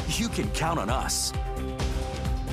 you can count on us.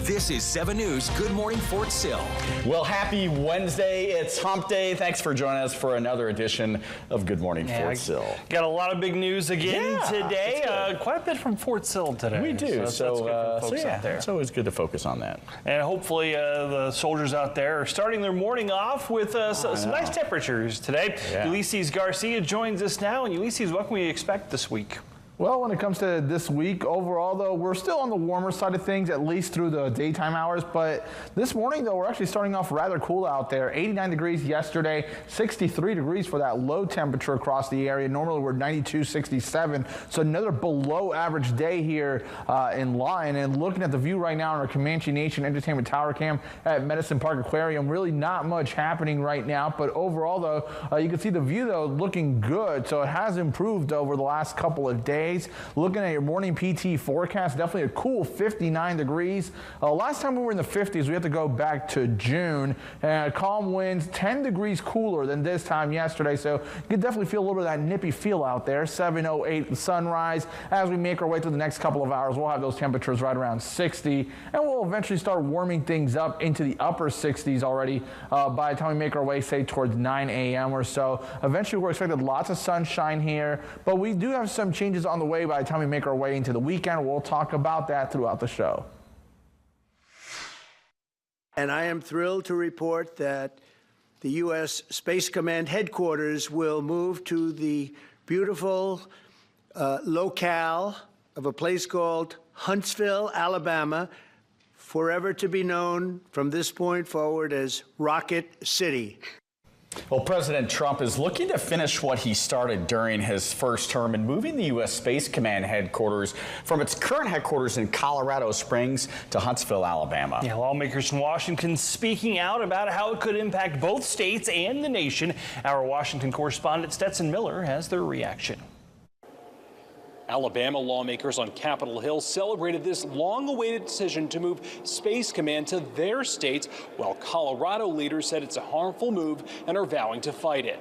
This is 7 News Good Morning Fort Sill. Well, happy Wednesday. It's Hump Day. Thanks for joining us for another edition of Good Morning Fort Sill. Got a lot of big news again today. Quite a bit from Fort Sill today. We do. So out there. It's always good to focus on that. And hopefully the soldiers out there are starting their morning off with some nice temperatures today. Yeah. Ulysses Garcia joins us now. And Ulysses, what can we expect this week? Well, when it comes to this week, overall, though, we're still on the warmer side of things, at least through the daytime hours. But this morning, though, we're actually starting off rather cool out there. 89 degrees yesterday, 63 degrees for that low temperature across the area. Normally, we're 92, 67. So another below average day here in line. And looking at the view right now on our Comanche Nation Entertainment Tower Cam at Medicine Park Aquarium, really not much happening right now. But overall, though, you can see the view, though, looking good. So it has improved over the last couple of days. Looking at your morning PT forecast, definitely a cool 59 degrees. Last time we were in the 50s, we have to go back to June. Calm winds, 10 degrees cooler than this time yesterday, so you can definitely feel a little bit of that nippy feel out there. 7:08 sunrise. As we make our way through the next couple of hours, we'll have those temperatures right around 60, and we'll eventually start warming things up into the upper 60s already by the time we make our way, say, towards 9 a.m. or so. Eventually, we're expecting lots of sunshine here, but we do have some changes on the way by the time we make our way into the weekend. We'll talk about that throughout the show. And I am thrilled to report that the U.S. Space Command headquarters will move to the beautiful locale of a place called Huntsville, Alabama, forever to be known from this point forward as Rocket City. Well, President Trump is looking to finish what he started during his first term and moving the U.S. Space Command headquarters from its current headquarters in Colorado Springs to Huntsville, Alabama. Yeah, lawmakers in Washington speaking out about how it could impact both states and the nation. Our Washington correspondent Stetson Miller has their reaction. Alabama lawmakers on Capitol Hill celebrated this long-awaited decision to move Space Command to their states, while Colorado leaders said it's a harmful move and are vowing to fight it.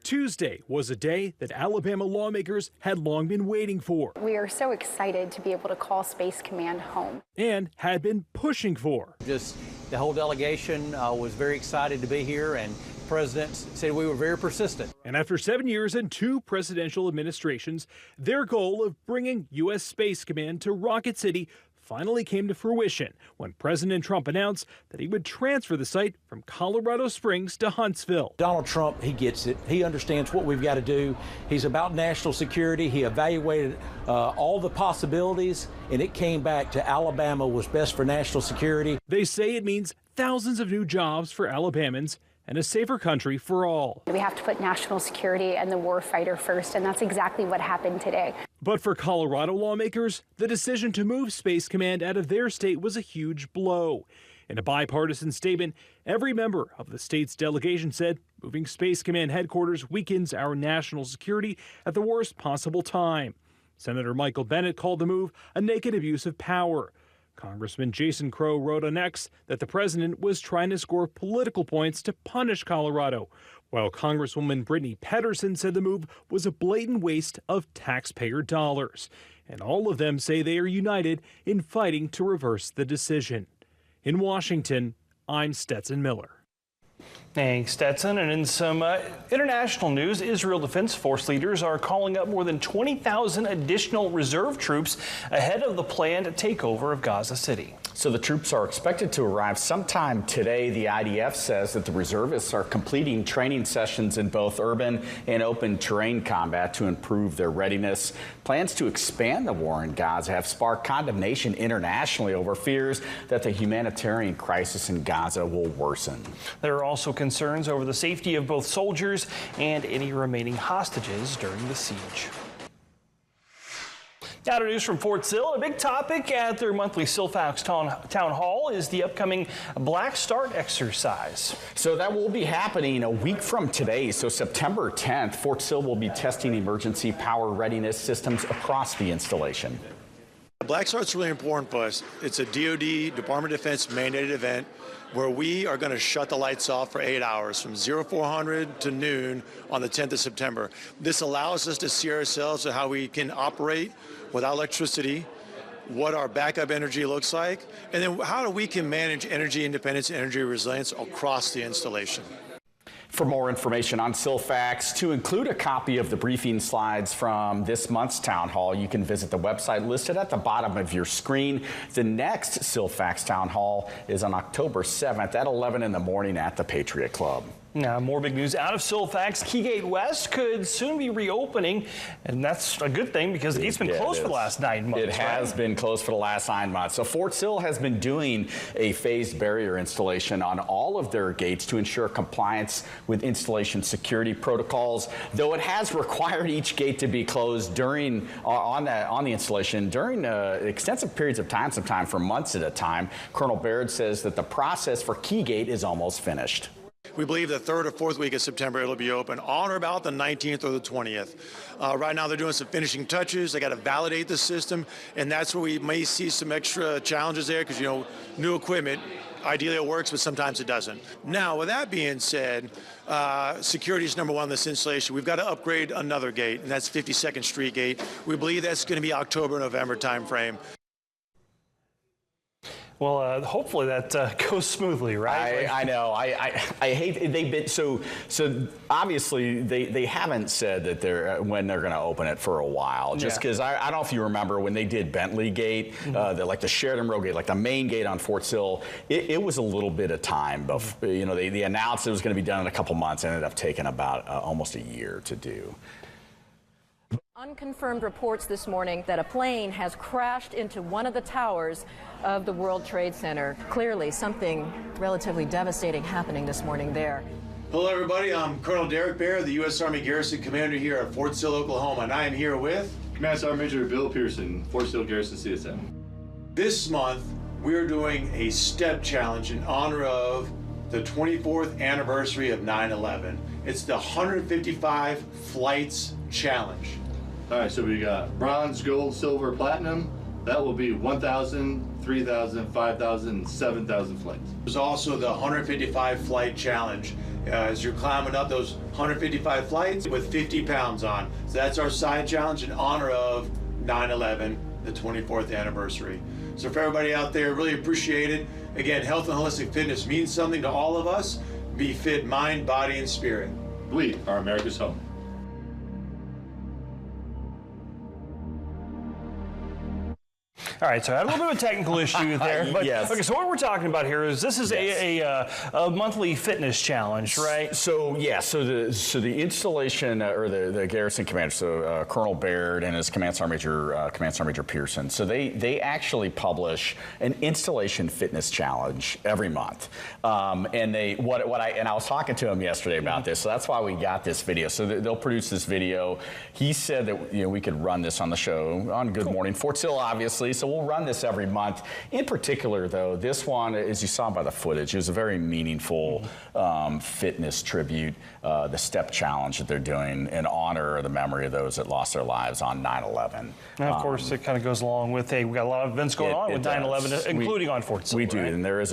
Tuesday was a day that Alabama lawmakers had long been waiting for. We are so excited to be able to call Space Command home. And had been pushing for. Just the whole delegation was very excited to be here, and the President said we were very persistent. And after 7 years and 2 presidential administrations, their goal of bringing U.S. Space Command to Rocket City finally came to fruition when President Trump announced that he would transfer the site from Colorado Springs to Huntsville. Donald Trump, he gets it. He understands what we've got to do. He's about national security. He evaluated all the possibilities, and it came back to Alabama was best for national security. They say it means thousands of new jobs for Alabamans and a safer country for all. We have to put national security and the war fighter first, and that's exactly what happened today. But for Colorado lawmakers, the decision to move Space Command out of their state was a huge blow. In a bipartisan statement, every member of the state's delegation said moving Space Command headquarters weakens our national security at the worst possible time. Senator Michael Bennet called the move a naked abuse of power. Congressman Jason Crow wrote on X that the president was trying to score political points to punish Colorado, while Congresswoman Brittany Pedersen said the move was a blatant waste of taxpayer dollars. And all of them say they are united in fighting to reverse the decision. In Washington, I'm Stetson Miller. Thanks, Stetson. And in some international news, Israel Defense Force leaders are calling up more than 20,000 additional reserve troops ahead of the planned takeover of Gaza City. So the troops are expected to arrive sometime today. The IDF says that the reservists are completing training sessions in both urban and open terrain combat to improve their readiness. Plans to expand the war in Gaza have sparked condemnation internationally over fears that the humanitarian crisis in Gaza will worsen. There are also concerns over the safety of both soldiers and any remaining hostages during the siege. Now to news from Fort Sill. A big topic at their monthly Sill Fox Town Hall is the upcoming Black Start exercise. So that will be happening a week from today. So September 10th, Fort Sill will be testing emergency power readiness systems across the installation. Black Start's really important for us. It's a DoD, Department of Defense mandated event where we are going to shut the lights off for 8 hours from 0400 to noon on the 10th of September. This allows us to see ourselves at how we can operate without electricity, what our backup energy looks like, and then how we can manage energy independence and energy resilience across the installation. For more information on Sill Facts, to include a copy of the briefing slides from this month's town hall, you can visit the website listed at the bottom of your screen. The next Sill Facts town hall is on October 7th at 11 in the morning at the Patriot Club. Now, more big news out of Sill Facts. Key Gate West could soon be reopening, and that's a good thing because the gate's been closed for the last 9 months. It has been closed for the last 9 months. So Fort Sill has been doing a phased barrier installation on all of their gates to ensure compliance with installation security protocols, though it has required each gate to be closed during on the installation during extensive periods of time, sometimes for months at a time. Colonel Baird says that the process for Key Gate is almost finished. We believe the 3rd or 4th week of September it'll be open, on or about the 19th or the 20th. Right now they're doing some finishing touches. They got to validate the system, and that's where we may see some extra challenges there because, you know, new equipment, ideally it works, but sometimes it doesn't. Now, with that being said, security is number one in this installation. We've got to upgrade another gate, and that's 52nd Street Gate. We believe that's going to be October, November timeframe. Well, hopefully that goes smoothly, right? I know. I hate they've been so obviously they haven't said that they're when they're going to open it for a while. Just because I don't know if you remember when they did Bentley Gate, like the Sheridan Road Gate, like the main gate on Fort Sill, it was a little bit of time. Before, you know, they announced it was going to be done in a couple months. Ended up taking about almost a year to do. Unconfirmed reports this morning that a plane has crashed into one of the towers of the World Trade Center. Clearly something relatively devastating happening this morning there. Hello everybody, I'm Colonel Derek Baird, the U.S. Army Garrison Commander here at Fort Sill, Oklahoma, and I am here with Command Sergeant Major Bill Pearson, Fort Sill Garrison CSM. This month we are doing a step challenge in honor of the 24th anniversary of 9/11. It's the 155 Flights Challenge. All right, so we got bronze, gold, silver, platinum. That will be 1,000, 3,000, 5,000, 7,000 flights. There's also the 155 Flight Challenge. As you're climbing up those 155 flights with 50 pounds on. So that's our side challenge in honor of 9/11, the 24th anniversary. So for everybody out there, really appreciate it. Again, health and holistic fitness means something to all of us. Be fit, mind, body, and spirit. We are America's home. All right, so I had a little bit of a technical issue there. But, yes. Okay, so what we're talking about here is this is a monthly fitness challenge, right? So yeah, so the installation or the garrison commander, so Colonel Baird and his Command Sergeant Major Pearson. So they actually publish an installation fitness challenge every month, and I was talking to him yesterday about this. So that's why we got this video. So they'll produce this video. He said that we could run this on the show on Good Morning Fort Sill, obviously. So we'll run this every month. In particular, though, this one, as you saw by the footage, is a very meaningful fitness tribute, the step challenge that they're doing in honor of the memory of those that lost their lives on 9/11. And of course, it kind of goes along with, hey, we've got a lot of events going on with 9/11, including on Fort Sill. We do, and there is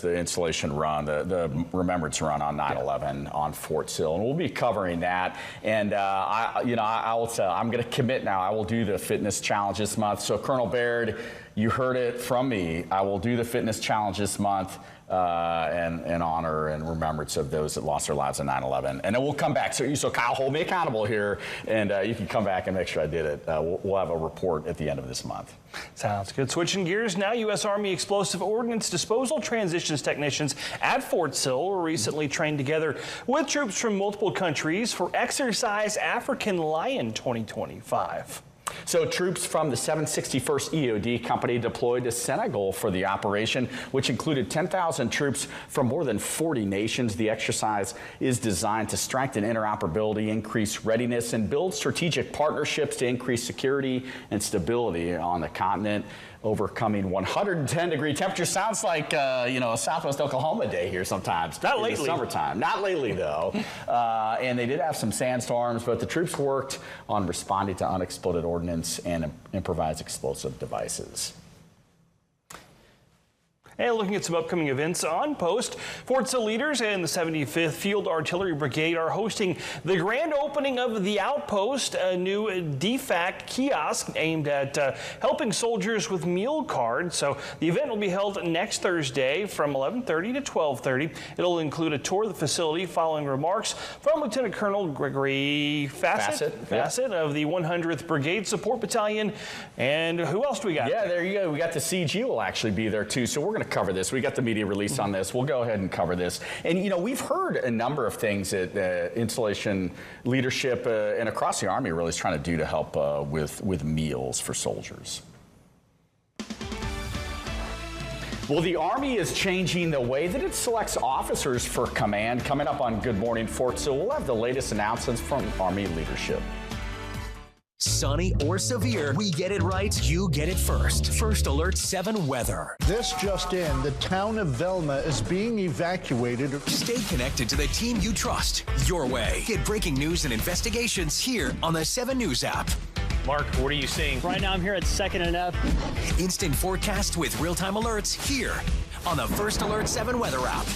the installation run, the remembrance run on 9/11 on Fort Sill, and we'll be covering that. And I will tell, I'm going to commit now. I will do the fitness challenge this month. So Colonel Baird, you heard it from me. I will do the fitness challenge this month in honor and remembrance of those that lost their lives in 9/11. And then we'll come back. So Kyle, hold me accountable here, and you can come back and make sure I did it. We'll have a report at the end of this month. Sounds good. Switching gears now, U.S. Army Explosive Ordnance Disposal Transitions technicians at Fort Sill were recently trained together with troops from multiple countries for Exercise African Lion 2025. So troops from the 761st EOD Company deployed to Senegal for the operation, which included 10,000 troops from more than 40 nations. The exercise is designed to strengthen interoperability, increase readiness, and build strategic partnerships to increase security and stability on the continent. overcoming 110-degree temperature. Sounds like, you know, a Southwest Oklahoma day here sometimes. Not lately. In the summertime. Not lately, though. And they did have some sandstorms, but the troops worked on responding to unexploded ordnance and improvised explosive devices. And looking at some upcoming events on post, Fort Sill leaders and the 75th Field Artillery Brigade are hosting the grand opening of the Outpost, a new DFAC kiosk aimed at helping soldiers with meal cards. So the event will be held next Thursday from 11:30 to 12:30. It'll include a tour of the facility following remarks from Lieutenant Colonel Gregory Fassett of the 100th Brigade Support Battalion. And who else do we got? Yeah, there you go. We got the CG will actually be there too. So we're going to cover this. We got the media release on this. We'll go ahead and cover this. And, you know, we've heard a number of things that installation leadership and across the Army really is trying to do to help with meals for soldiers. Well, the Army is changing the way that it selects officers for command. Coming up on Good Morning Fort Sill, we'll have the latest announcements from Army leadership. Sunny or severe, we get it right, you get it first. First Alert 7 weather. This just in, the town of Velma is being evacuated. Stay connected to the team you trust, your way. Get breaking news and investigations here on the 7 News app. Mark, what are you seeing? Right now I'm here at 2nd and F. Instant forecast with real-time alerts here on the First Alert 7 weather app.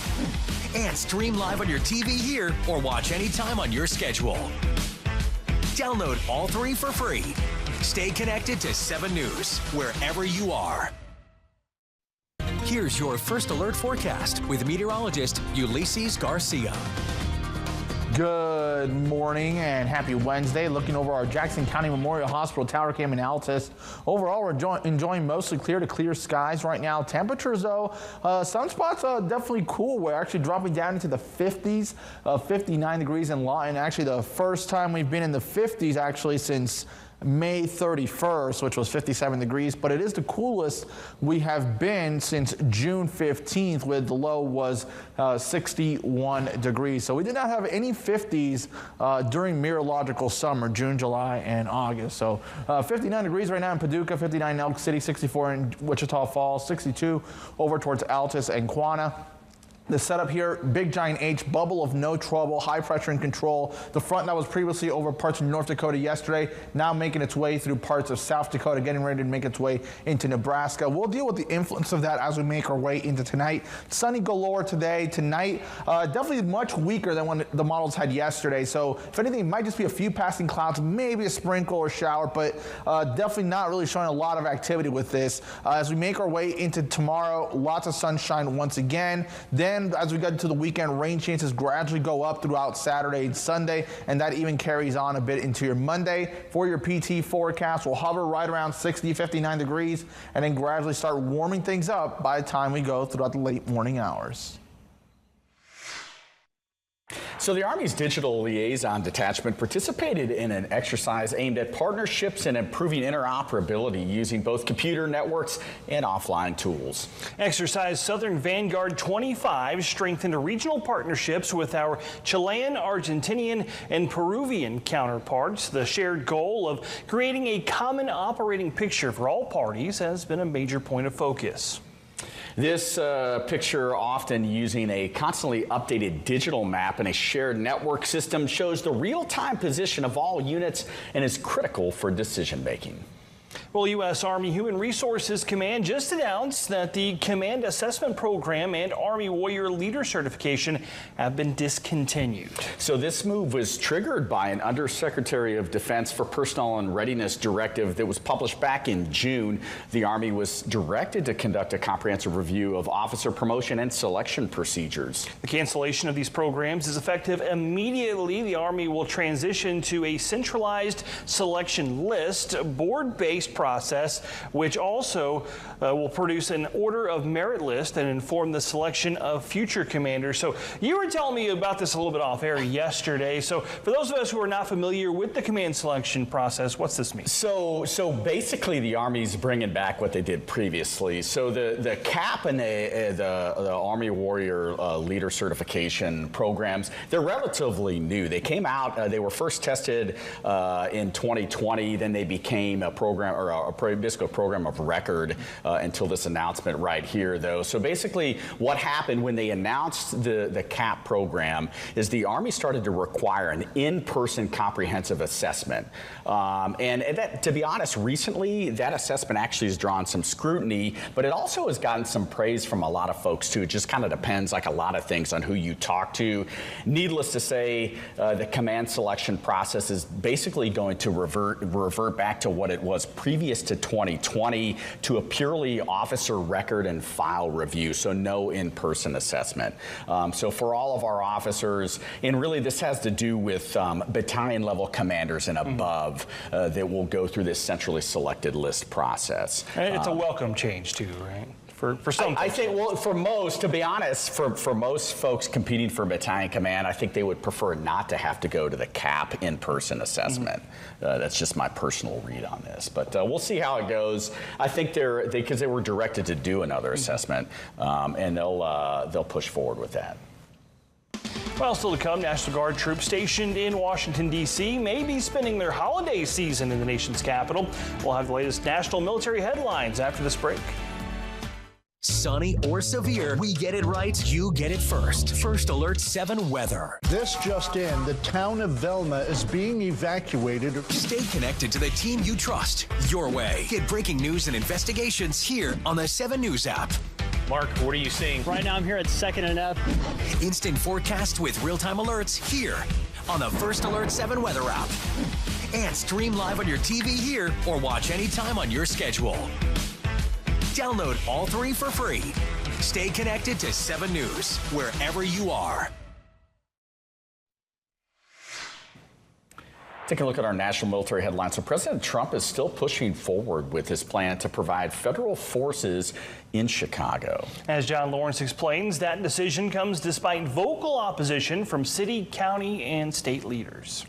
And stream live on your TV here or watch anytime on your schedule. Download all 3 for free. Stay connected to 7 News wherever you are. Here's your First Alert forecast with meteorologist Ulysses Garcia. Good morning and happy Wednesday. Looking over our Jackson County Memorial Hospital tower cam in Altus. Overall, we're enjoying mostly clear to clear skies right now. Temperatures, though, some spots are definitely cool. We're actually dropping down into the 50s, 59 degrees in Lawton. Actually, the first time we've been in the 50s actually since May 31st, which was 57 degrees, but it is the coolest we have been since June 15th, where the low was 61 degrees. So we did not have any 50s during meteorological summer, June, July, and August. So 59 degrees right now in Paducah, 59 in Elk City, 64 in Wichita Falls, 62 over towards Altus and Quanah. The setup here, big giant H, bubble of no trouble, high pressure and control. The front that was previously over parts of North Dakota yesterday, now making its way through parts of South Dakota, getting ready to make its way into Nebraska. We'll deal with the influence of that as we make our way into tonight. Sunny galore today. Tonight, definitely much weaker than when the models had yesterday. So if anything, it might just be a few passing clouds, maybe a sprinkle or shower, but definitely not really showing a lot of activity with this. As we make our way into tomorrow, lots of sunshine once again. Then as we get into the weekend, rain chances gradually go up throughout Saturday and Sunday, and that even carries on a bit into your Monday. For your PT forecast, we'll hover right around 60, 59 degrees, and then gradually start warming things up by the time we go throughout the late morning hours. So the Army's Digital Liaison Detachment participated in an exercise aimed at partnerships and improving interoperability using both computer networks and offline tools. Exercise Southern Vanguard 25 strengthened regional partnerships with our Chilean, Argentinian, and Peruvian counterparts. The shared goal of creating a common operating picture for all parties has been a major point of focus. This picture, often using a constantly updated digital map and a shared network system, shows the real-time position of all units and is critical for decision making. Well, U.S. Army Human Resources Command just announced that the Command Assessment Program and Army Warrior Leader Certification have been discontinued. So this move was triggered by an Undersecretary of Defense for Personnel and Readiness directive that was published back in June. The Army was directed to conduct a comprehensive review of officer promotion and selection procedures. The cancellation of these programs is effective immediately. The Army will transition to a centralized selection list, board-based process, which also will produce an order of merit list and inform the selection of future commanders. So you were telling me about this a little bit off air yesterday. So for those of us who are not familiar with the command selection process, what's this mean? So basically the Army's bringing back what they did previously. So the CAP and the Army Warrior Leader Certification programs, they're relatively new. They came out, they were first tested in 2020, then they became a program program, or basically a program of record until this announcement right here, though. So basically what happened when they announced the CAP program is the Army started to require an in-person comprehensive assessment. And that, to be honest, recently that assessment actually has drawn some scrutiny, but it also has gotten some praise from a lot of folks too. It just kind of depends, like a lot of things, on who you talk to. Needless to say, the command selection process is basically going to revert back to what it was previous to 2020, to a purely officer record and file review, so no in-person assessment. So for all of our officers, and really this has to do with battalion level commanders and above that will go through this centrally selected list process. It's a welcome change too, right? For some I think, well, for most, to be honest, for most folks competing for battalion command, I think they would prefer not to have to go to the CAP in-person assessment. That's just my personal read on this, but we'll see how it goes. I think because they were directed to do another assessment, and they'll push forward with that. Well, still to come, National Guard troops stationed in Washington, D.C. may be spending their holiday season in the nation's capital. We'll have the latest national military headlines after this break. Sunny or severe, we get it right, you get it first. First Alert 7 weather. This just in, the town of Velma is being evacuated. Stay connected to the team you trust, your way. Get breaking news and investigations here on the 7 News app. Mark, what are you seeing? Right now I'm here at 2nd and F. Instant forecast with real-time alerts here on the First Alert 7 weather app. And stream live on your TV here or watch anytime on your schedule. Download all 3 for free. Stay connected to 7 News wherever you are. Take a look at our national military headlines. So President Trump is still pushing forward with his plan to provide federal forces in Chicago. As John Lawrence explains, that decision comes despite vocal opposition from city, county, and state leaders.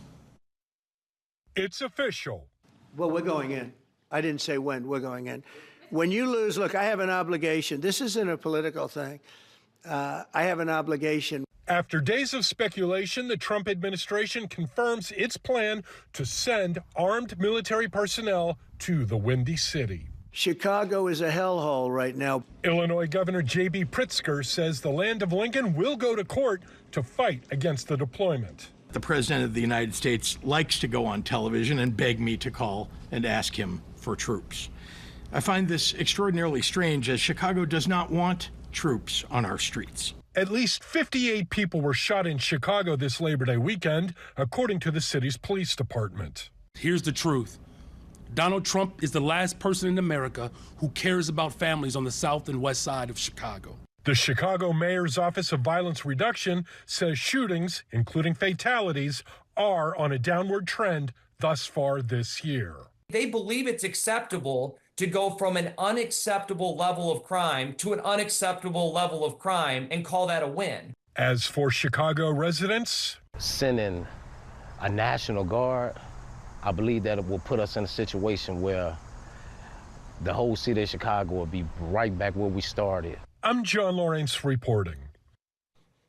It's official. Well, we're going in. I didn't say when. We're going in. When you lose, look, I have an obligation. This isn't a political thing. I have an obligation. After days of speculation, the Trump administration confirms its plan to send armed military personnel to the Windy City. Chicago is a hellhole right now. Illinois Governor J.B. Pritzker says the land of Lincoln will go to court to fight against the deployment. The President of the United States likes to go on television and beg me to call and ask him for troops. I find this extraordinarily strange, as Chicago does not want troops on our streets. At least 58 people were shot in Chicago this Labor Day weekend, according to the city's police department. Here's the truth. Donald Trump is the last person in America who cares about families on the south and west side of Chicago. The Chicago Mayor's Office of Violence Reduction says shootings, including fatalities, are on a downward trend thus far this year. They believe it's acceptable to go from an unacceptable level of crime to an unacceptable level of crime and call that a win. As for Chicago residents, sending a National Guard, I believe that it will put us in a situation where the whole city of Chicago will be right back where we started. I'm John Lawrence reporting.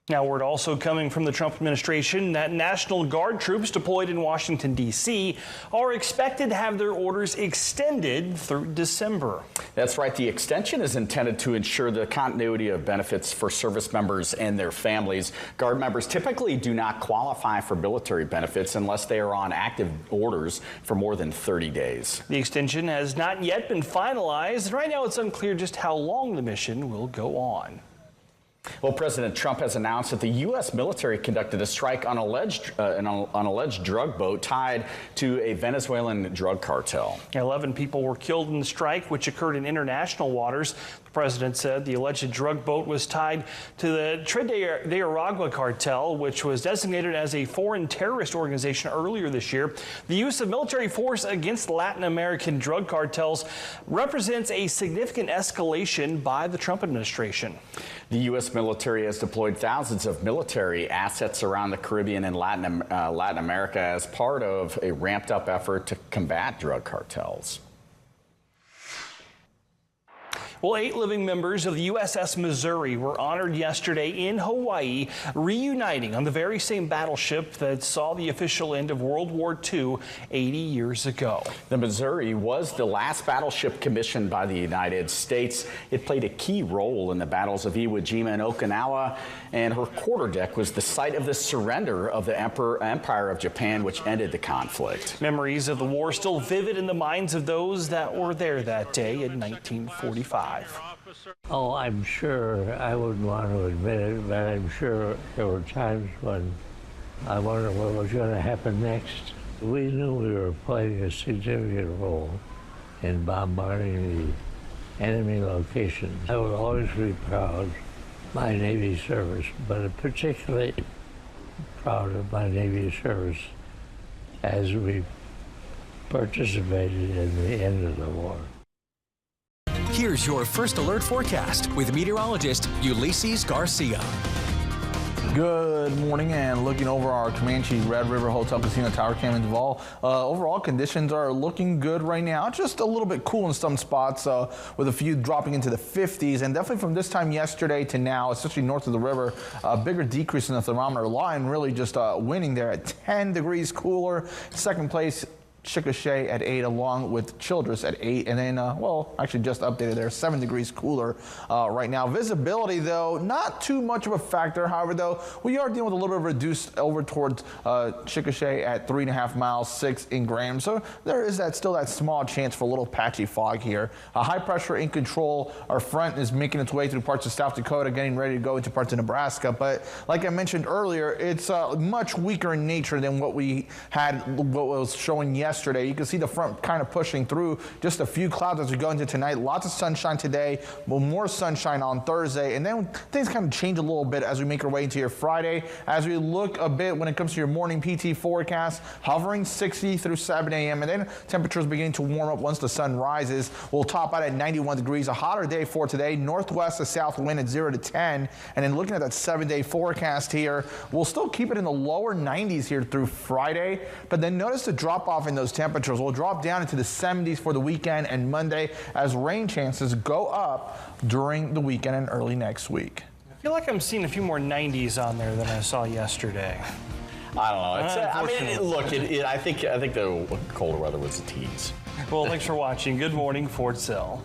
Now, word also coming from the Trump administration that National Guard troops deployed in Washington, D.C. are expected to have their orders extended through December. That's right. The extension is intended to ensure the continuity of benefits for service members and their families. Guard members typically do not qualify for military benefits unless they are on active orders for more than 30 days. The extension has not yet been finalized. Right now, it's unclear just how long the mission will go on. Well, President Trump has announced that the U.S. military conducted a strike on an alleged drug boat tied to a Venezuelan drug cartel. 11 people were killed in the strike, which occurred in international waters. The president said the alleged drug boat was tied to the Tren de Aragua cartel, which was designated as a foreign terrorist organization earlier this year. The use of military force against Latin American drug cartels represents a significant escalation by the Trump administration. The U.S. military has deployed thousands of military assets around the Caribbean and Latin America as part of a ramped-up effort to combat drug cartels. Well, 8 living members of the USS Missouri were honored yesterday in Hawaii, reuniting on the very same battleship that saw the official end of World War II 80 years ago. The Missouri was the last battleship commissioned by the United States. It played a key role in the battles of Iwo Jima and Okinawa, and her quarterdeck was the site of the surrender of the Empire of Japan, which ended the conflict. Memories of the war still vivid in the minds of those that were there that day in 1945. Oh, I'm sure, I wouldn't want to admit it, but I'm sure there were times when I wondered what was going to happen next. We knew we were playing a significant role in bombarding the enemy locations. I would always be proud of my Navy service, but particularly proud of my Navy service as we participated in the end of the war. Here's your First Alert forecast with meteorologist Ulysses Garcia. Good morning, and looking over our Comanche Red River Hotel Casino Tower Cam in Duval. Overall conditions are looking good right now. Just a little bit cool in some spots with a few dropping into the 50s, and definitely from this time yesterday to now, especially north of the river, a bigger decrease in the thermometer line, really just winning there at 10 degrees cooler. Second place, Chickasha at 8, along with Childress at 8, and then, well, actually just updated there, 7 degrees cooler right now. Visibility, though, not too much of a factor. However, though, we are dealing with a little bit of reduced over towards Chickasha at 3.5 miles, 6 in Graham. So there is still that small chance for a little patchy fog here. High pressure in control. Our front is making its way through parts of South Dakota, getting ready to go into parts of Nebraska. But like I mentioned earlier, it's much weaker in nature than what we had, what was showing yesterday. You can see the front kind of pushing through, just a few clouds as we go into tonight. Lots of sunshine today, but more sunshine on Thursday, and then things kind of change a little bit as we make our way into your Friday. As we look a bit when it comes to your morning PT forecast, hovering 60 through 7 a.m. and then temperatures beginning to warm up once the sun rises. We'll top out at 91 degrees. A hotter day for today. Northwest to south wind at 0 to 10, and then looking at that 7-day forecast here, we'll still keep it in the lower 90s here through Friday, but then notice the drop off in those temperatures will drop down into the 70s for the weekend and Monday as rain chances go up during the weekend and early next week. I feel like I'm seeing a few more 90s on there than I saw yesterday. I don't know. I mean, look, I think the colder weather was a tease. Well, thanks for watching. Good morning, Fort Sill.